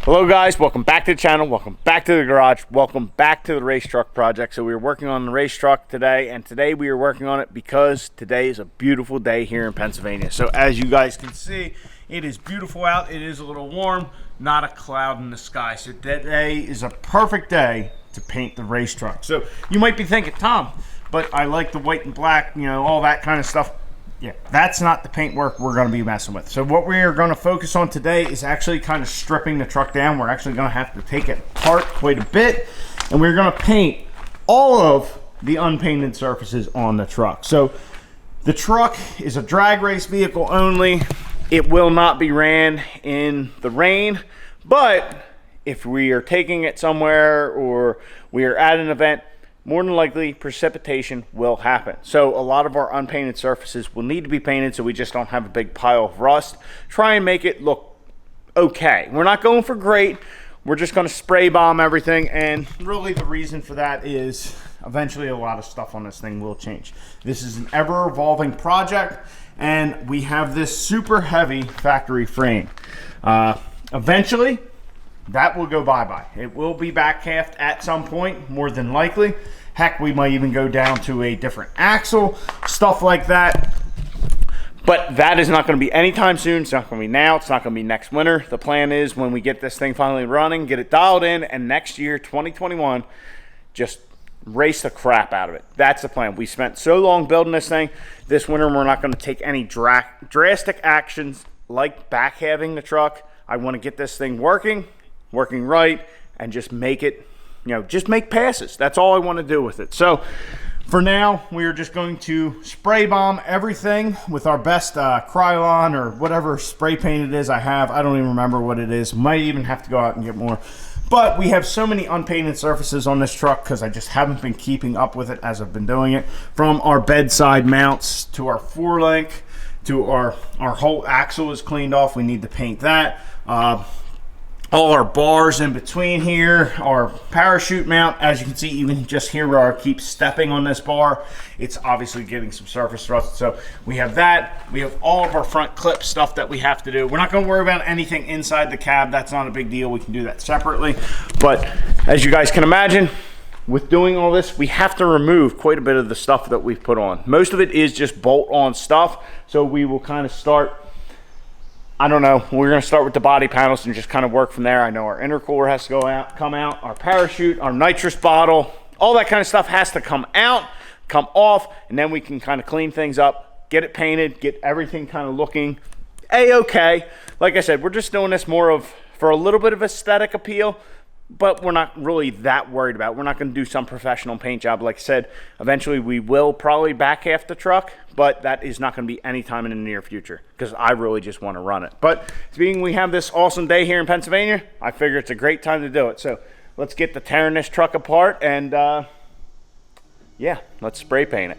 Hello guys, welcome back to the channel, welcome back to the garage, welcome back to the race truck project. So we were working on the race truck today, and today we are working on it because today is a beautiful day here in Pennsylvania. So as you guys can see, it is beautiful out, it is a little warm, not a cloud in the sky. So today is a perfect day to paint the race truck. So you might be thinking, Tom, but I like the white and black, you know, all that kind of stuff. Yeah, that's not the paint work we're going to be messing with. So what we are going to focus on today is actually kind of stripping the truck down. We're actually going to have to take it apart quite a bit, and we're going to paint all of the unpainted surfaces on the truck. So the truck is a drag race vehicle only. It will not be ran in the rain, but if we are taking it somewhere or we are at an event, more than likely precipitation will happen. So a lot of our unpainted surfaces will need to be painted so we just don't have a big pile of rust. Try and make it look okay. We're not going for great. We're just going to spray bomb everything, and really the reason for that is eventually a lot of stuff on this thing will change. This is an ever-evolving project, and we have this super heavy factory frame. Eventually that will go bye-bye. It will be back halved at some point, more than likely. Heck, we might even go down to a different axle, stuff like that. But that is not going to be anytime soon. It's not going to be now. It's not going to be next winter. The plan is when we get this thing finally running, get it dialed in, and next year, 2021, just race the crap out of it. That's the plan. We spent so long building this thing. This winter, we're not going to take any drastic actions like back halving the truck. I want to get this thing working right, and just make it, you know, just make passes. That's all I want to do with it. So for now, we are just going to spray bomb everything with our best Krylon or whatever spray paint it is I have. I don't even remember what it is. Might even have to go out and get more. But we have so many unpainted surfaces on this truck because I just haven't been keeping up with it as I've been doing it. From our bedside mounts to our forelink to our whole axle is cleaned off. We need to paint that. All our bars in between here, our parachute mount, as you can see, you can just hear where I keep stepping on this bar. It's obviously getting some surface rust. So we have that. We have all of our front clip stuff that we have to do. We're not going to worry about anything inside the cab. That's not a big deal. We can do that separately. But as you guys can imagine, with doing all this, we have to remove quite a bit of the stuff that we've put on. Most of it is just bolt-on stuff. So we will kind of start, I don't know, we're going to start with the body panels and just kind of work from there. I know our intercooler has to come out, our parachute, our nitrous bottle, all that kind of stuff has to come out, come off, and then we can kind of clean things up, get it painted, get everything kind of looking a-okay. Like I said, we're just doing this more of for a little bit of aesthetic appeal, but we're not really that worried about it. We're not going to do some professional paint job. Like I said, eventually we will probably back half the truck, but that is not going to be anytime in the near future because I really just want to run it. But being we have this awesome day here in Pennsylvania, I figure it's a great time to do it. So let's get to tearing this truck apart, and yeah, let's spray paint it.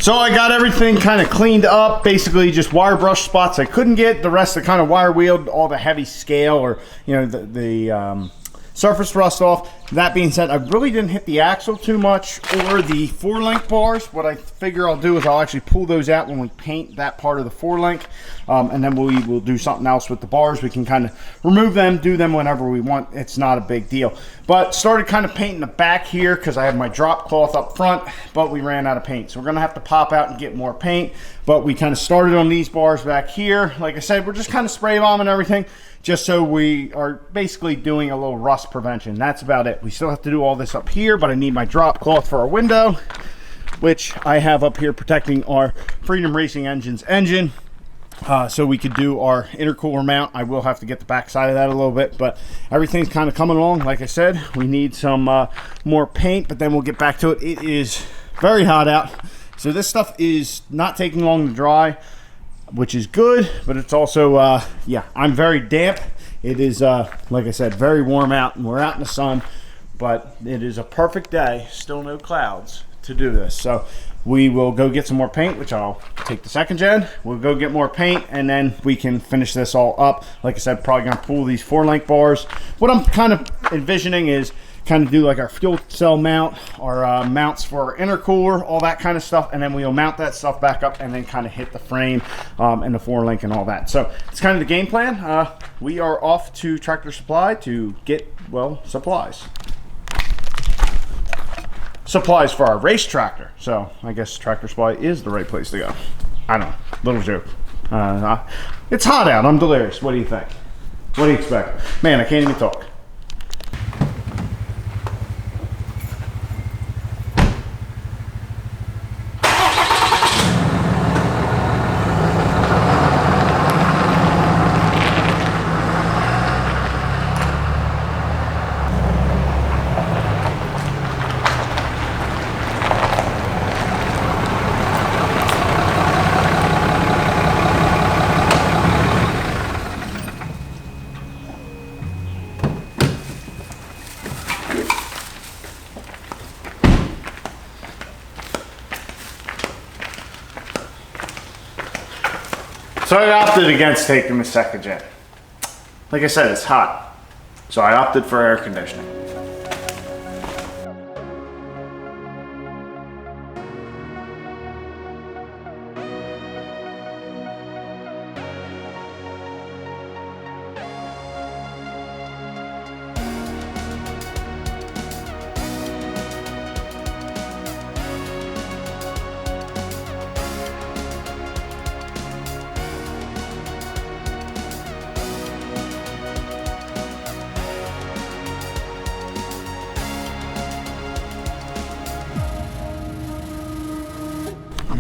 So I got everything kind of cleaned up, basically just wire brush spots I couldn't get. The rest I kind of wire wheeled all the heavy scale or, you know, the surface rust off. That being said, I really didn't hit the axle too much or the 4-link bars. What I figure I'll do is I'll actually pull those out when we paint that part of the 4-link, and then we will do something else with the bars. We can kind of remove them, do them whenever we want. It's not a big deal. But started kind of painting the back here because I have my drop cloth up front, but we ran out of paint. So we're gonna have to pop out and get more paint. But we kind of started on these bars back here. Like I said, we're just kind of spray bombing everything, just so we are basically doing a little rust prevention. That's about it. We still have to do all this up here, but I need my drop cloth for our window, which I have up here protecting our Freedom Racing Engine's engine. So we could do our intercooler mount. I will have to get the back side of that a little bit, but everything's kind of coming along. Like I said, we need some more paint, but then we'll get back to it. It is very hot out, so this stuff is not taking long to dry, which is good, but it's also, yeah, I'm very damp. It is, like I said, very warm out, and we're out in the sun, but it is a perfect day, still no clouds, to do this. So we will go get some more paint, which I'll take the second gen. We'll go get more paint, and then we can finish this all up. Like I said, probably gonna pull these 4-link bars. What I'm kind of envisioning is kind of do like our fuel cell mount, our mounts for our intercooler, all that kind of stuff, and then we'll mount that stuff back up and then kind of hit the frame and the 4-link and all that. So it's kind of the game plan. We are off to Tractor Supply to get, well, supplies for our race tractor. So I guess Tractor Supply is the right place to go. I don't know, little joke. It's hot out, I'm delirious. What do you think? What do you expect? Man, I can't even talk. So I opted against taking the second gen. Like I said, it's hot, so I opted for air conditioning.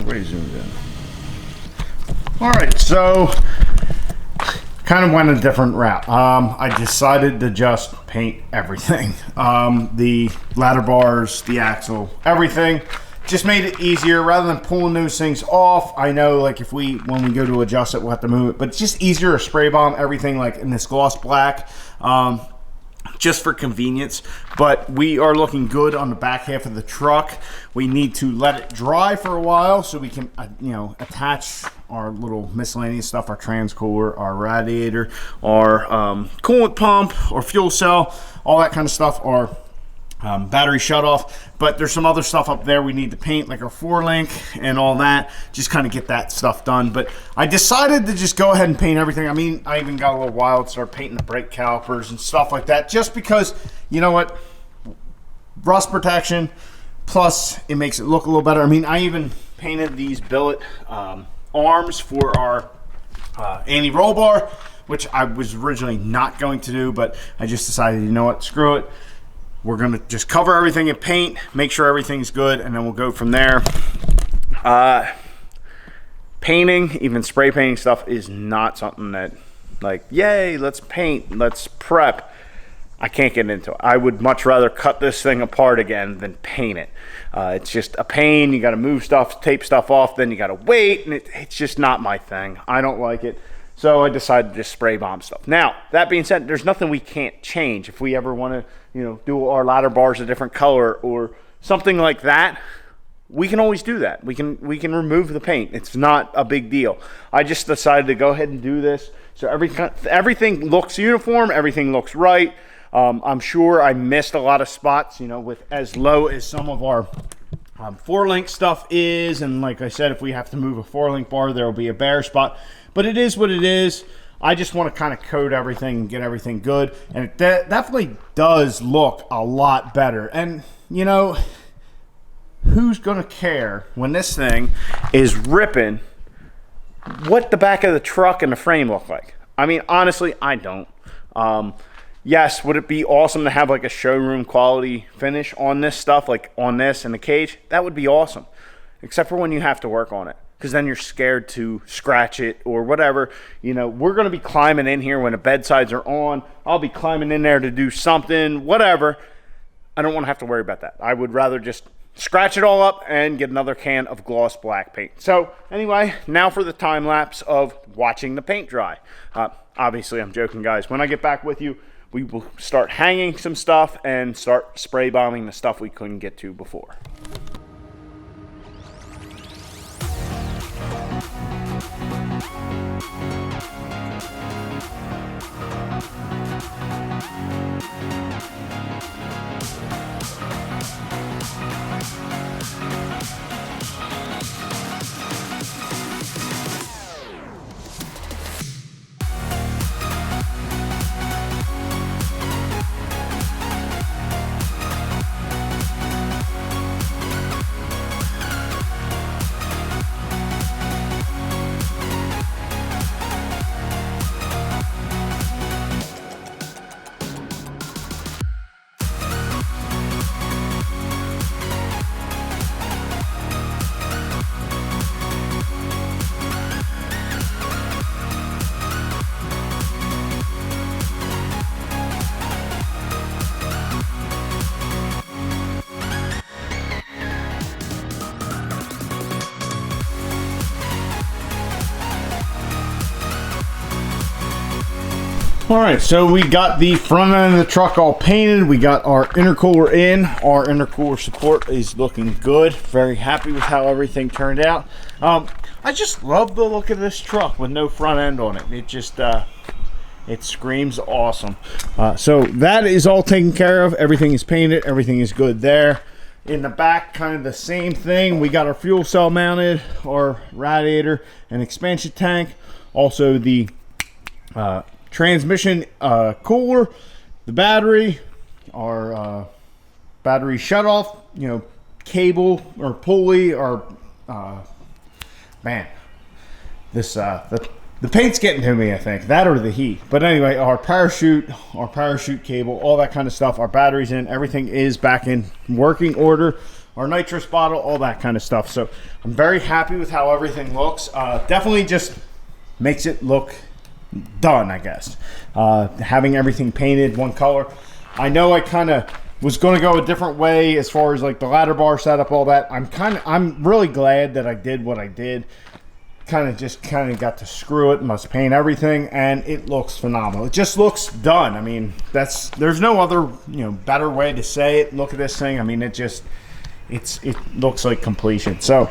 Way zoomed in. All right, so kind of went a different route. I decided to just paint everything. The ladder bars, the axle, everything. Just made it easier rather than pulling those things off. I know, like, when we go to adjust it, we'll have to move it, but it's just easier to spray bomb everything like in this gloss black. Just for convenience, but we are looking good on the back half of the truck. We need to let it dry for a while so we can, you know, attach our little miscellaneous stuff, our trans cooler, our radiator, our coolant pump, or fuel cell, all that kind of stuff, our battery shut off. But there's some other stuff up there we need to paint, like our 4-link and all that. Just kind of get that stuff done. But I decided to just go ahead and paint everything. I mean, I even got a little wild, started painting the brake calipers and stuff like that, just because, you know what, rust protection, plus it makes it look a little better. I mean, I even painted these billet arms for our anti-roll bar, which I was originally not going to do, but I just decided, you know what, screw it. We're going to just cover everything in paint, make sure everything's good, and then we'll go from there. Painting, even spray painting stuff, is not something that, like, yay, let's paint, let's prep. I can't get into it. I would much rather cut this thing apart again than paint it. It's just a pain. You got to move stuff, tape stuff off, then you got to wait, and it's just not my thing. I don't like it. So I decided to just spray bomb stuff. Now, that being said, there's nothing we can't change. If we ever want to, you know, do our ladder bars a different color or something like that, we can always do that. We can remove the paint. It's not a big deal. I just decided to go ahead and do this. So everything looks uniform. Everything looks right. I'm sure I missed a lot of spots, you know, with as low as some of our 4-link stuff is. And like I said, if we have to move a 4-link bar, there will be a bare spot. But it is what it is. I just want to kind of coat everything and get everything good. And it definitely does look a lot better. And, you know, who's going to care when this thing is ripping what the back of the truck and the frame look like? I mean, honestly, I don't. Yes, would it be awesome to have like a showroom quality finish on this stuff, like on this and the cage? That would be awesome, except for when you have to work on it, because then you're scared to scratch it or whatever. You know, we're going to be climbing in here when the bedsides are on. I'll be climbing in there to do something, whatever. I don't want to have to worry about that. I would rather just scratch it all up and get another can of gloss black paint. So anyway, now for the time lapse of watching the paint dry. Obviously, I'm joking, guys. When I get back with you, we will start hanging some stuff and start spray bombing the stuff we couldn't get to before. All right, so we got the front end of the truck all painted. We got our intercooler in. Our intercooler support is looking good. Very happy with how everything turned out. I just love the look of this truck with no front end on it. It just, it screams awesome. So that is all taken care of. Everything is painted. Everything is good there. In the back, kind of the same thing. We got our fuel cell mounted, our radiator and expansion tank. Also the transmission cooler, the battery, our battery shutoff, you know, cable or pulley, or man, this the paint's getting to me, I think, that or the heat. But anyway, our parachute cable, all that kind of stuff. Our batteries in, everything is back in working order. Our nitrous bottle, all that kind of stuff. So I'm very happy with how everything looks. Definitely just makes it look done, I guess. Having everything painted one color. I know I kind of was going to go a different way as far as like the ladder bar setup, all that. I'm really glad that I did what I did. Kind of got to screw it, must paint everything, and it looks phenomenal. It just looks done. I mean, there's no other, you know, better way to say it. Look at this thing. I mean, it looks like completion. So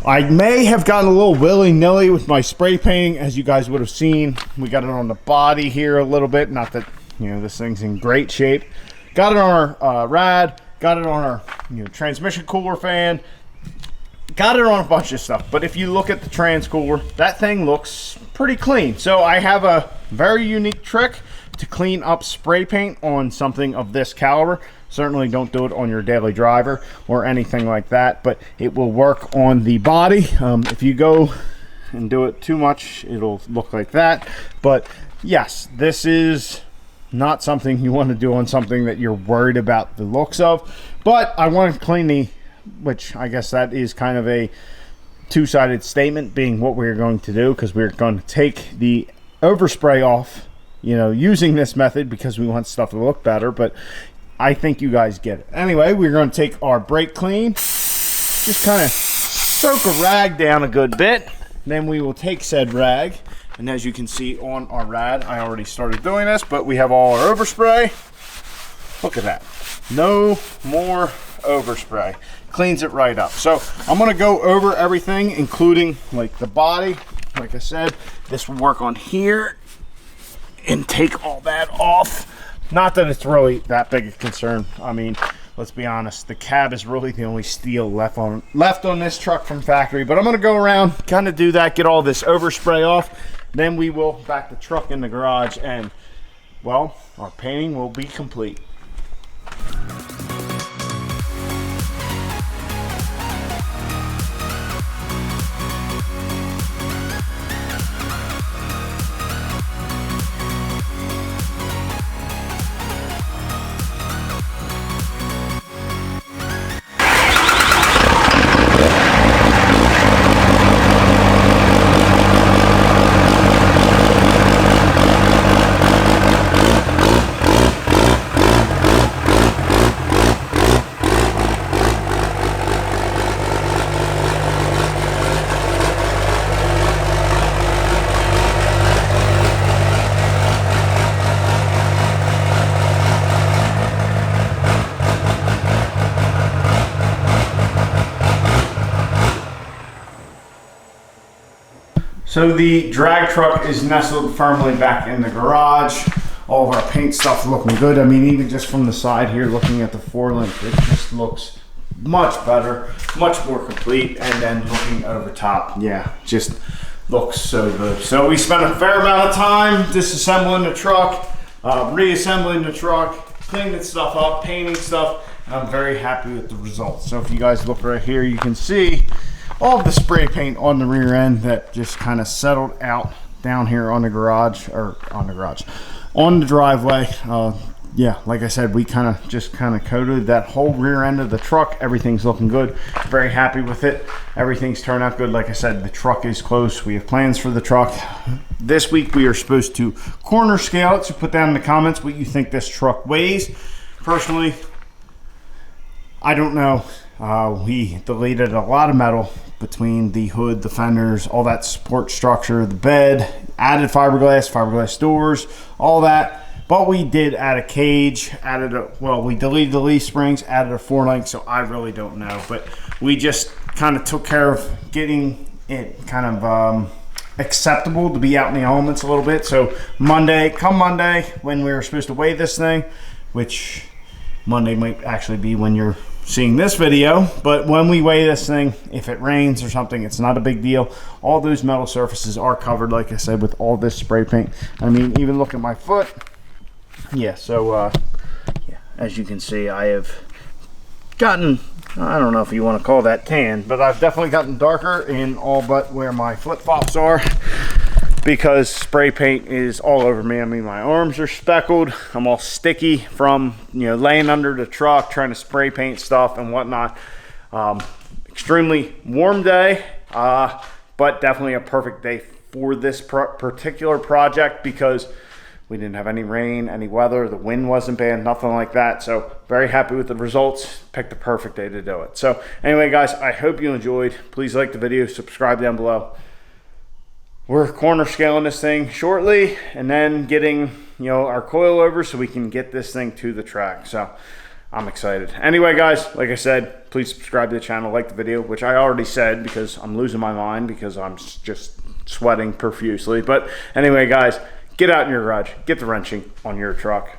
I may have gotten a little willy-nilly with my spray painting, as you guys would have seen. We got it on the body here a little bit. Not that, you know, this thing's in great shape. Got it on our rad. Got it on our, you know, transmission cooler fan. Got it on a bunch of stuff. But if you look at the trans cooler, that thing looks pretty clean. So I have a very unique trick to clean up spray paint on something of this caliber. Certainly don't do it on your daily driver or anything like that, but it will work on the body. If you go and do it too much, it'll look like that. But yes, this is not something you want to do on something that you're worried about the looks of. But I want to clean the, which I guess that is kind of a two-sided statement, being what we're going to do, because we're going to take the overspray off, you know, using this method because we want stuff to look better. But I think you guys get it. Anyway, we're going to take our brake clean, just kind of soak a rag down a good bit. Then we will take said rag, and as you can see on our rad, I already started doing this, but we have all our overspray. Look at that. No more overspray. cleans it right up. So I'm gonna go over everything, including like the body. Like I said, this will work on here and take all that off. Not that it's really that big a concern. I mean, let's be honest, the cab is really the only steel left on this truck from factory. But I'm gonna go around, kind of do that, get all this overspray off. Then we will back the truck in the garage and, well, our painting will be complete. So the drag truck is nestled firmly back in the garage. All of our paint stuff looking good. I mean, even just from the side here, looking at the 4-link, it just looks much better, much more complete. And then looking over top, yeah, just looks so good. So we spent a fair amount of time disassembling the truck, reassembling the truck, cleaning stuff up, painting stuff, and I'm very happy with the results. So if you guys look right here, you can see all of the spray paint on the rear end that just kind of settled out down here on the garage, or on the driveway. Yeah, like I said, we kind of coated that whole rear end of the truck. Everything's looking good. Very happy with it. Everything's turned out good. Like I said, the truck is close. We have plans for the truck. This week we are supposed to corner scale it, so put down in the comments what you think this truck weighs. Personally, I don't know. We deleted a lot of metal between the hood, the fenders, all that support structure, the bed, added fiberglass doors, all that. But we did add a cage, we deleted the leaf springs, added a 4-link, so I really don't know. But we just kind of took care of getting it kind of acceptable to be out in the elements a little bit. So come Monday, when we were supposed to weigh this thing, which Monday might actually be when you're seeing this video, but when we weigh this thing, if it rains or something, it's not a big deal. All those metal surfaces are covered, like I said, with all this spray paint. I mean, even look at my foot. Yeah, so yeah, as you can see, I have gotten, I don't know if you want to call that tan, but I've definitely gotten darker in all but where my flip-flops are, because spray paint is all over me. I mean, my arms are speckled. I'm all sticky from, laying under the truck, trying to spray paint stuff and whatnot. Extremely warm day, but definitely a perfect day for this particular project, because we didn't have any rain, any weather. The wind wasn't bad, nothing like that. So very happy with the results. Picked the perfect day to do it. So anyway, guys, I hope you enjoyed. Please like the video, subscribe down below. We're corner scaling this thing shortly, and then getting our coil over so we can get this thing to the track. So I'm excited. Anyway, guys, like I said, please subscribe to the channel, like the video, which I already said because I'm losing my mind because I'm just sweating profusely. But anyway, guys, get out in your garage, get the wrenching on your truck.